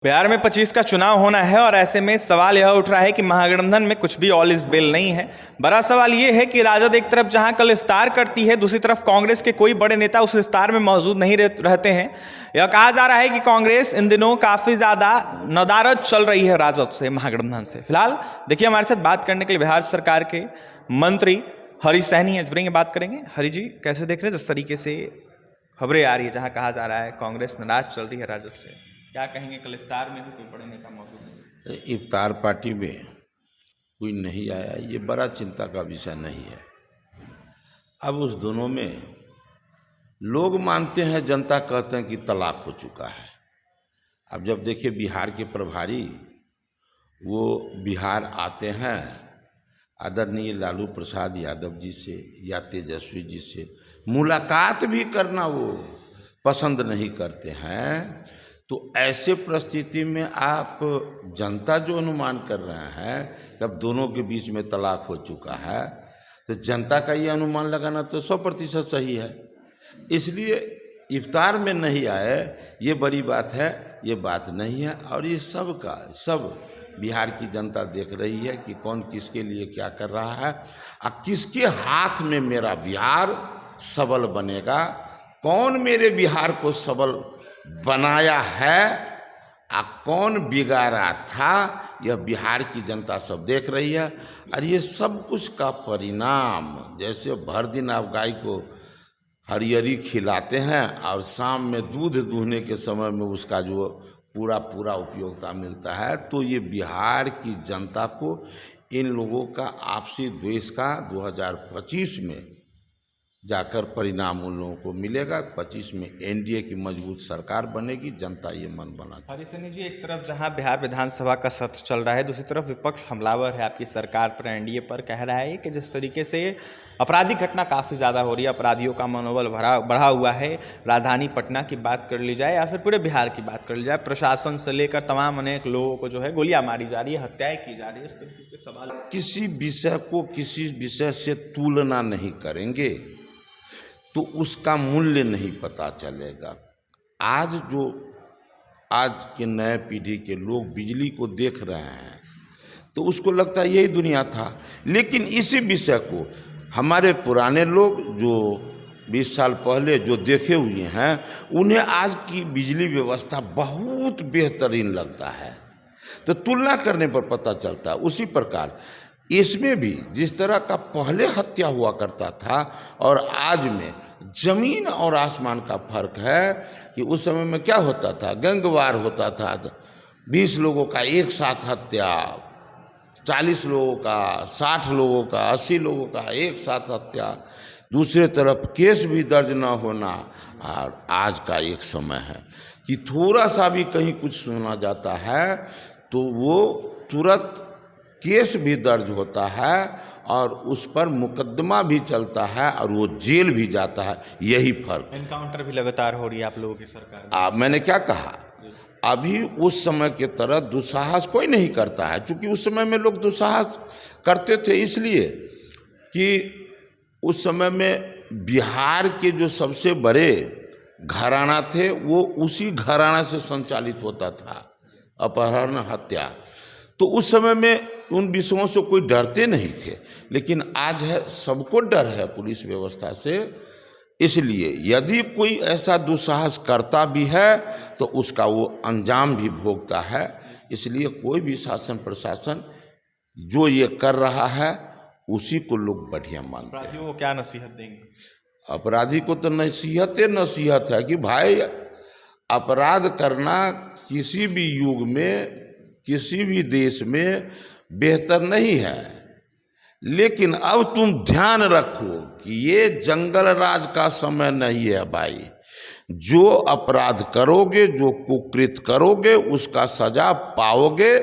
बिहार में 25 का चुनाव होना है और ऐसे में सवाल यह उठ रहा है कि महागठबंधन में कुछ भी ऑल इज वेल नहीं है। बड़ा सवाल यह है कि राजद एक तरफ जहां कल इफ्तार करती है, दूसरी तरफ कांग्रेस के कोई बड़े नेता उस इफ्तार में मौजूद नहीं रहते हैं। यह कहा जा रहा है कि कांग्रेस इन दिनों काफी ज्यादा नदारद चल रही है राजद से, महागठबंधन से। फिलहाल देखिए, हमारे साथ बात करने के लिए बिहार सरकार के मंत्री हरीश सहनी है, जुड़ेंगे, बात करेंगे। हरी जी, कैसे देख रहे हैं जिस तरीके से खबरें आ रही है, जहां कहा जा रहा है कांग्रेस नाराज चल रही है राजद से? क्या कहेंगे? कल इफ्तार में भी कोई बड़े नेता मौजूद नहीं? इफ्तार पार्टी में कोई नहीं आया, ये बड़ा चिंता का विषय नहीं है। अब उस दोनों में लोग मानते हैं, जनता कहते हैं कि तलाक हो चुका है। अब जब देखिए बिहार के प्रभारी वो बिहार आते हैं, आदरणीय लालू प्रसाद यादव जी से या तेजस्वी जी से मुलाकात भी करना वो पसंद नहीं करते हैं, तो ऐसे परिस्थिति में आप जनता जो अनुमान कर रहे हैं कि अब दोनों के बीच में तलाक हो चुका है, तो जनता का ये अनुमान लगाना तो 100% सही है। इसलिए इफ्तार में नहीं आए ये बड़ी बात है, ये बात नहीं है। और ये सब बिहार की जनता देख रही है कि कौन किसके लिए क्या कर रहा है और किसके हाथ में मेरा बिहार सबल बनेगा, कौन मेरे बिहार को सबल बनाया है आ कौन बिगाड़ा था, यह बिहार की जनता सब देख रही है। और ये सब कुछ का परिणाम, जैसे भर दिन आप गाय को हरियरी खिलाते हैं और शाम में दूध दूहने के समय में उसका जो पूरा उपयोगिता मिलता है, तो ये बिहार की जनता को इन लोगों का आपसी द्वेष का 2025 में जाकर परिणाम उन लोगों को मिलेगा। 25 में एनडीए की मजबूत सरकार बनेगी, जनता ये मन बना। हरीश सहनी जी, एक तरफ जहां बिहार विधानसभा का सत्र चल रहा है, दूसरी तरफ विपक्ष हमलावर है आपकी सरकार पर, एनडीए पर, कह रहा है कि जिस तरीके से आपराधिक घटना काफ़ी ज़्यादा हो रही है, अपराधियों का मनोबल बढ़ा हुआ है। राजधानी पटना की बात कर ली जाए या फिर पूरे बिहार की बात कर ली जाए, प्रशासन से लेकर तमाम अनेक लोगों को जो है गोलियां मारी जा रही है, हत्याएं की जा रही है। इस तरीके के सवाल, किसी विषय को किसी विषय से तुलना नहीं करेंगे तो उसका मूल्य नहीं पता चलेगा। आज के नए पीढ़ी के लोग बिजली को देख रहे हैं तो उसको लगता है यही दुनिया था, लेकिन इसी विषय को हमारे पुराने लोग जो 20 साल पहले जो देखे हुए हैं, उन्हें आज की बिजली व्यवस्था बहुत बेहतरीन लगता है। तो तुलना करने पर पता चलता है। उसी प्रकार इसमें भी जिस तरह का पहले हत्या हुआ करता था और आज में जमीन और आसमान का फर्क है कि उस समय में क्या होता था, गैंगवार होता था, 20 लोगों का एक साथ हत्या, 40 लोगों का, 60 लोगों का, 80 लोगों का एक साथ हत्या, दूसरे तरफ केस भी दर्ज न होना। और आज का एक समय है कि थोड़ा सा भी कहीं कुछ सुना जाता है तो वो तुरंत केस भी दर्ज होता है और उस पर मुकदमा भी चलता है और वो जेल भी जाता है। यही फर्क। एनकाउंटर भी लगातार हो रही है आप लोगों की सरकार में। मैंने क्या कहा, अभी उस समय के तरह दुस्साहस कोई नहीं करता है, क्योंकि उस समय में लोग दुस्साहस करते थे इसलिए कि उस समय में बिहार के जो सबसे बड़े घराना थे वो उसी घराना से संचालित होता था, अपहरण, हत्या। तो उस समय में उन विषयों से कोई डरते नहीं थे, लेकिन आज है, सबको डर है पुलिस व्यवस्था से। इसलिए यदि कोई ऐसा दुस्साहस करता भी है तो उसका वो अंजाम भी भोगता है। इसलिए कोई भी शासन प्रशासन जो ये कर रहा है उसी को लोग बढ़िया मानते हैं। अपराधियों को क्या नसीहत देंगे? अपराधी को तो नसीहत है कि भाई, अपराध करना किसी भी युग में किसी भी देश में बेहतर नहीं है, लेकिन अब तुम ध्यान रखो कि ये जंगल राज का समय नहीं है भाई। जो अपराध करोगे, जो कुकृत करोगे, उसका सजा पाओगे,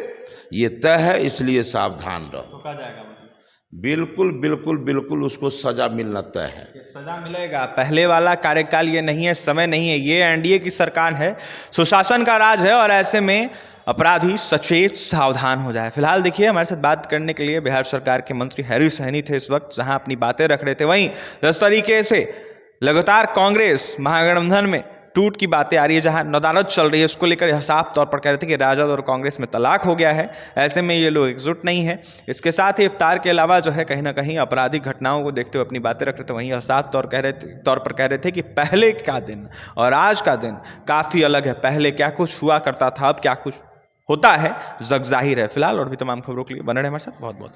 ये तय है। इसलिए सावधान रहो। तो कहा जाएगा मतलब? बिल्कुल उसको सजा मिलना तय है। सजा मिलेगा। पहले वाला कार्यकाल ये नहीं है, समय नहीं है। ये एनडीए की सरकार है, सुशासन का राज है और ऐसे में अपराधी सचेत सावधान हो जाए। फिलहाल देखिए, हमारे साथ बात करने के लिए बिहार सरकार के मंत्री हरीश सहनी थे इस वक्त, जहां अपनी बातें रख रहे थे। वहीं जिस तरीके से लगातार कांग्रेस महागठबंधन में टूट की बातें आ रही है, जहां नदारद चल रही है, उसको लेकर साफ तौर पर कह रहे थे कि राजद और कांग्रेस में तलाक हो गया है, ऐसे में ये लोग एकजुट नहीं है। इसके साथ ही इफ्तार के अलावा जो है कहीं ना कहीं आपराधिक घटनाओं को देखते हुए अपनी बातें रख रहे थे। वहीं साफ तौर पर कह रहे थे कि पहले का दिन और आज का दिन काफ़ी अलग है, पहले क्या कुछ हुआ करता था, अब क्या कुछ होता है जग जाहिर है। फिलहाल और भी तमाम खबरों के लिए बने रहे हमारे साथ। बहुत बहुत